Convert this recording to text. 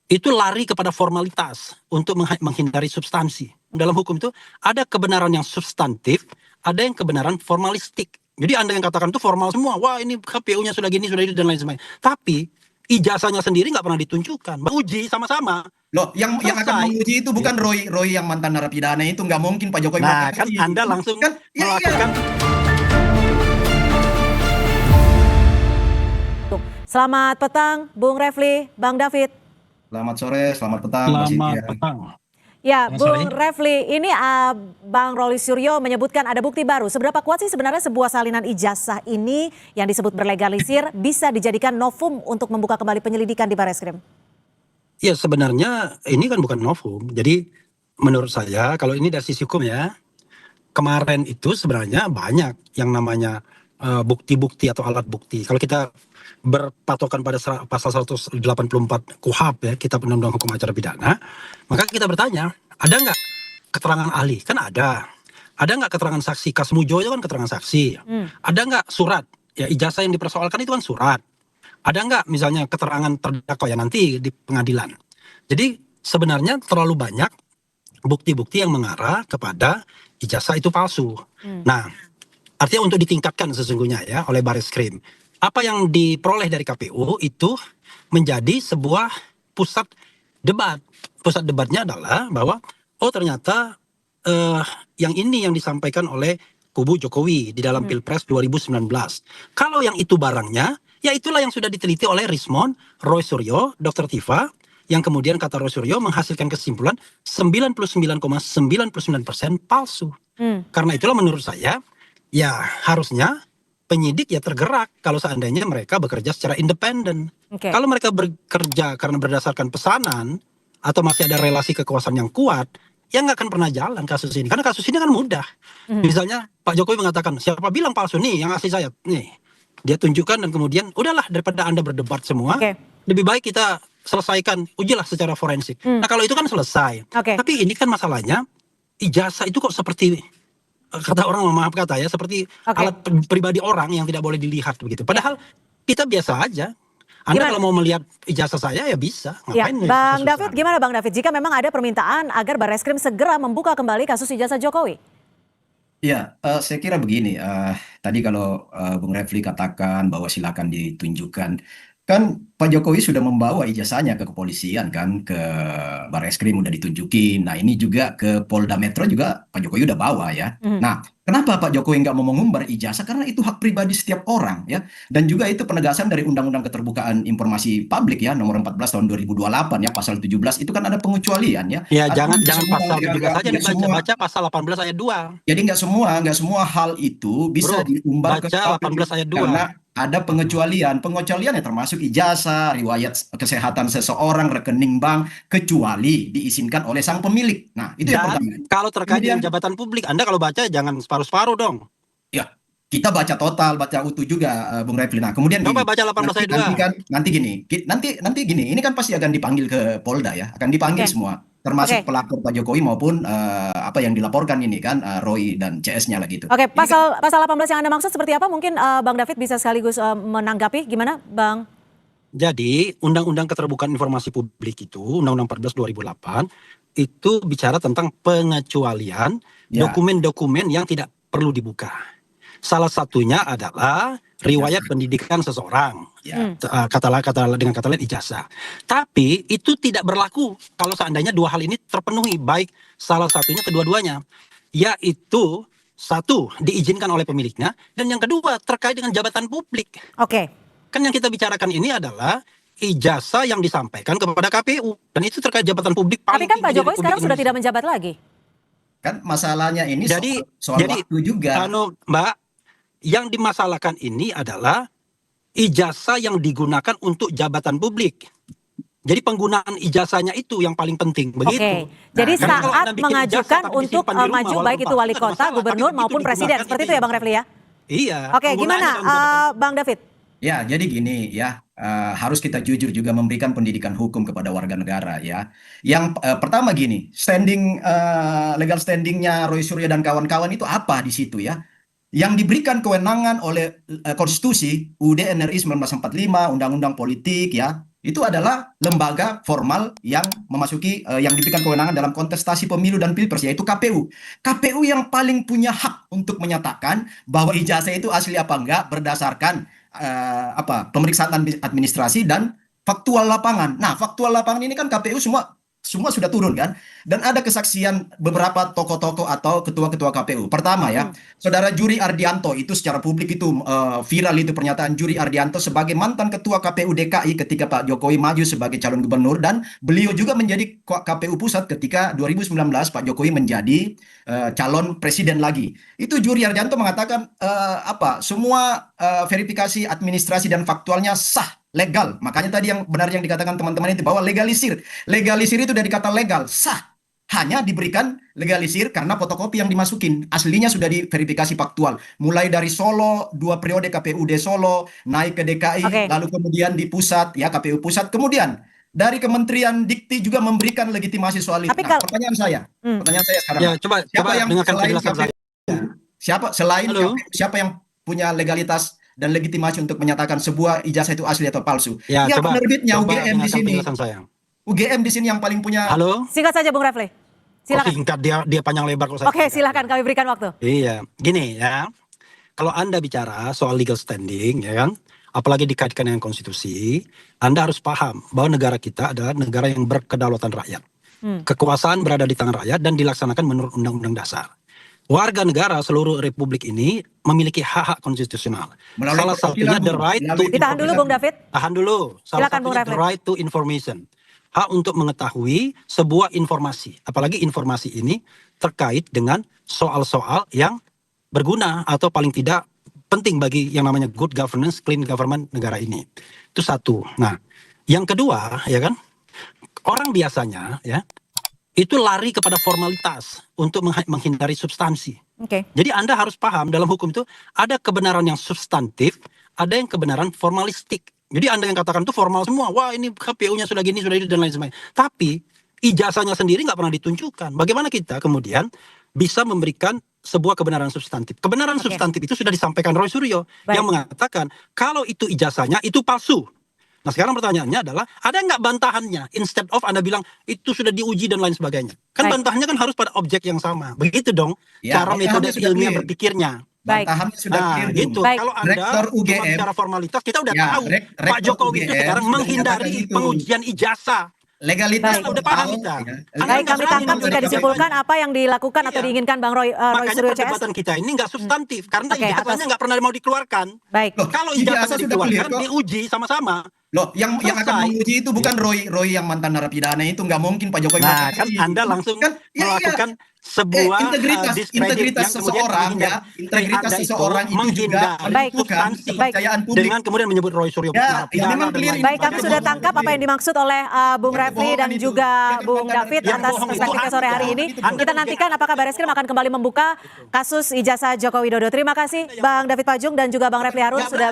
itu lari kepada formalitas untuk menghindari substansi. Dalam hukum itu ada kebenaran yang substantif, ada yang kebenaran formalistik. Jadi Anda yang katakan itu formal semua, wah ini KPU-nya sudah gini, sudah itu, dan lain sebagainya. Tapi ijazahnya sendiri nggak pernah ditunjukkan. Uji sama-sama. Loh, yang akan Selesai. menguji itu bukan Roy yang mantan narapidana itu, nggak mungkin Pak Jokowi Nah, melakukan kan uji. Anda langsung Kan, ya, melakukan. Selamat petang, Bung Refli, Bang David. Selamat sore, selamat petang, Mbak Selamat Cynthia. petang. Ya, Selamat Bung sore. Refli, ini Bang Roly Suryo menyebutkan ada bukti baru. Seberapa kuat sih sebenarnya sebuah salinan ijazah ini yang disebut berlegalisir bisa dijadikan novum untuk membuka kembali penyelidikan di Barreskrim? Ya sebenarnya ini kan bukan novum. Jadi menurut saya kalau ini dari sisi hukum ya, kemarin itu sebenarnya banyak yang namanya bukti-bukti atau alat bukti. Kalau kita berpatokan pada pasal 184 KUHP ya, Kitab Undang-Undang Hukum Acara Pidana, maka kita bertanya, ada nggak keterangan ahli? Kan ada. Ada nggak keterangan saksi? Kasmujo itu kan keterangan saksi. Ada nggak surat? Ya ijazah yang dipersoalkan itu kan surat. Ada nggak misalnya keterangan terdakwa ya nanti di pengadilan. Jadi sebenarnya terlalu banyak bukti-bukti yang mengarah kepada ijazah itu palsu. Nah, artinya untuk ditingkatkan sesungguhnya ya oleh Barreskrim. Apa yang diperoleh dari KPU itu menjadi sebuah pusat debat. Pusat debatnya adalah bahwa oh ternyata yang ini yang disampaikan oleh kubu Jokowi di dalam Pilpres 2019. Kalau yang itu barangnya, ya itulah yang sudah diteliti oleh Rismond, Roy Suryo, Dr. Tifa, yang kemudian kata Roy Suryo menghasilkan kesimpulan 99,99% palsu. Karena itulah menurut saya, ya harusnya penyidik ya tergerak kalau seandainya mereka bekerja secara independen. Kalau mereka bekerja karena berdasarkan pesanan atau masih ada relasi kekuasaan yang kuat, ya nggak akan pernah jalan kasus ini. Karena kasus ini kan mudah. Misalnya Pak Jokowi mengatakan, siapa bilang palsu nih yang ngasih saya? Nih, dia tunjukkan dan kemudian udahlah daripada Anda berdebat semua, lebih baik kita selesaikan, ujilah secara forensik. Nah kalau itu kan selesai. Tapi ini kan masalahnya, ijazah itu kok seperti kata orang, maaf kata ya, seperti alat pribadi orang yang tidak boleh dilihat begitu. Padahal kita biasa aja. Anda kalau mau melihat ijazah saya ya bisa. Ngapain ya, Bang David, gimana Bang David? Jika memang ada permintaan agar Barreskrim segera membuka kembali kasus ijazah Jokowi? Ya, saya kira begini. Tadi kalau Bung Refli katakan bahwa silakan ditunjukkan, kan Pak Jokowi sudah membawa ijazahnya ke kepolisian kan, ke Barreskrim udah ditunjukin. Nah ini juga ke Polda Metro juga Pak Jokowi udah bawa ya. Nah kenapa Pak Jokowi nggak mau mengumbar ijazah? Karena itu hak pribadi setiap orang ya. Dan juga itu penegasan dari Undang-Undang Keterbukaan Informasi Publik ya, nomor 14 tahun 2028 ya, pasal 17 itu kan ada pengecualian ya. Ya jangan pasal 17 saja dibaca, baca pasal 18 ayat 2. Jadi nggak semua hal itu bisa diumbar ke baca 18 ayat 2. Karena ada pengecualian. Pengecualiannya termasuk ijazah, riwayat kesehatan seseorang, rekening bank, kecuali diizinkan oleh sang pemilik. Nah, itu yang pertama. Kalau terkait dengan jabatan publik, Anda kalau baca jangan separuh-separuh dong. Ya, kita baca total, baca utuh juga, Bung Refli. Nah, kemudian coba baca 18 ayat 2. Nanti gini, ini kan pasti akan dipanggil ke Polda ya, akan dipanggil semua. Termasuk pelapor Pak Jokowi maupun apa yang dilaporkan ini kan, Roy dan CS-nya lah gitu. Pasal 18 yang Anda maksud seperti apa? Mungkin Bang David bisa sekaligus menanggapi, gimana Bang? Jadi Undang-Undang Keterbukaan Informasi Publik itu, Undang-Undang 14 2008, itu bicara tentang pengecualian dokumen-dokumen yang tidak perlu dibuka. Salah satunya adalah riwayat pendidikan seseorang, dengan kata lain ijazah. Tapi itu tidak berlaku kalau seandainya dua hal ini terpenuhi, baik salah satunya kedua-duanya, yaitu satu diizinkan oleh pemiliknya, dan yang kedua terkait dengan jabatan publik. Kan yang kita bicarakan ini adalah ijazah yang disampaikan kepada KPU, dan itu terkait jabatan publik. Tapi kan Pak Jokowi sekarang sudah tidak menjabat lagi. Kan masalahnya ini soal waktu juga. Mbak, yang dimasalahkan ini adalah ijazah yang digunakan untuk jabatan publik. Jadi penggunaan ijazahnya itu yang paling penting, begitu. Jadi saat mengajukan untuk maju baik itu wali kota, gubernur maupun presiden, seperti itu ya Bang Refli ya? Iya. Gimana Bang David? Ya, jadi gini ya, harus kita jujur juga memberikan pendidikan hukum kepada warga negara ya. Yang pertama gini, legal standingnya Roy Suryo dan kawan-kawan itu apa di situ ya? Yang diberikan kewenangan oleh konstitusi UUD NRI 1945, Undang-Undang Politik ya, itu adalah lembaga formal yang memasuki yang diberikan kewenangan dalam kontestasi pemilu dan pilpres, yaitu KPU. KPU yang paling punya hak untuk menyatakan bahwa ijazah itu asli apa enggak berdasarkan pemeriksaan administrasi dan faktual lapangan. Nah, faktual lapangan ini kan KPU semua sudah turun kan, dan ada kesaksian beberapa tokoh-tokoh atau ketua-ketua KPU. Pertama ya, saudara Juri Ardianto, itu secara publik itu viral itu pernyataan Juri Ardianto sebagai mantan ketua KPU DKI ketika Pak Jokowi maju sebagai calon gubernur, dan beliau juga menjadi KPU pusat ketika 2019 Pak Jokowi menjadi calon presiden lagi. Itu Juri Ardianto mengatakan semua verifikasi administrasi dan faktualnya sah, legal. Makanya tadi yang benar yang dikatakan teman-teman itu bahwa legalisir. Legalisir itu dari kata legal, sah. Hanya diberikan legalisir karena fotokopi yang dimasukin. Aslinya sudah diverifikasi faktual. Mulai dari Solo, 2 periode KPUD Solo, naik ke DKI, lalu kemudian di pusat, ya KPU pusat. Kemudian dari Kementerian Dikti juga memberikan legitimasi soal itu. Nah, pertanyaan saya sekarang. Ya, coba yang dengarkan selain penjelasan KPU, siapa yang punya legalitas dan legitimasi untuk menyatakan sebuah ijazah itu asli atau palsu? Ya, yang coba penerbitnya UGM di sini. UGM di sini yang paling punya. Halo. Singkat saja Bung Refli. Silakan. Singkat, dia panjang lebar kalau saya. Oke, silakan kami berikan waktu. Iya, gini ya. Kalau Anda bicara soal legal standing, ya kan, apalagi dikaitkan dengan konstitusi, Anda harus paham bahwa negara kita adalah negara yang berkedaulatan rakyat. Kekuasaan berada di tangan rakyat dan dilaksanakan menurut Undang-Undang Dasar. Warga negara seluruh republik ini memiliki hak-hak konstitusional. Salah satunya the right to. Ditahan dulu Bung David. Tahan dulu. Salah Silakan, Bung satunya Refli. the right to information. Hak untuk mengetahui sebuah informasi. Apalagi informasi ini terkait dengan soal-soal yang berguna atau paling tidak penting bagi yang namanya good governance, clean government negara ini. Itu satu. Nah, yang kedua, ya kan, orang biasanya ya itu lari kepada formalitas untuk menghindari substansi. Jadi Anda harus paham dalam hukum itu ada kebenaran yang substantif, ada yang kebenaran formalistik. Jadi Anda yang katakan itu formal semua, wah ini KPU-nya sudah gini, sudah itu dan lain sebagainya. Tapi ijazahnya sendiri nggak pernah ditunjukkan. Bagaimana kita kemudian bisa memberikan sebuah kebenaran substantif? Kebenaran substantif itu sudah disampaikan Roy Suryo yang mengatakan kalau itu ijazahnya itu palsu. Nah sekarang pertanyaannya adalah ada nggak bantahannya? Instead of Anda bilang itu sudah diuji dan lain sebagainya. Kan bantahannya kan harus pada objek yang sama. Begitu dong cara metode ilmiah berpikirnya. Bantahannya sudah clear gitu. Kalau Anda cuma bicara formalitas, kita udah tahu Pak Jokowi itu sekarang menghindari pengujian ijazah. Legalitas udah paham kita. Baik, kami tangkap jika disimpulkan apa yang dilakukan atau diinginkan Bang Roy Suryo CS. Makanya perdebatan kita ini nggak substantif karena ijazahnya nggak pernah mau dikeluarkan. Baik. Kalau ijazahnya dikeluarkan, diuji sama-sama. Loh, yang akan menguji itu bukan Roy yang mantan narapidana itu, nggak mungkin Pak Jokowi. Nah, kan Anda langsung melakukan sebuah integritas seseorang ya, integritas seseorang itu juga menentukan kepercayaan publik dengan kemudian menyebut Roy Suryo. Baik, kami sudah tangkap apa yang dimaksud oleh Bung Refli dan juga Bung David atas perspektifnya sore hari ini. Kita nantikan apakah Barreskrim akan kembali membuka kasus ijazah Joko Widodo. Terima kasih Bang David Pajung dan juga Bang Refli Harun sudah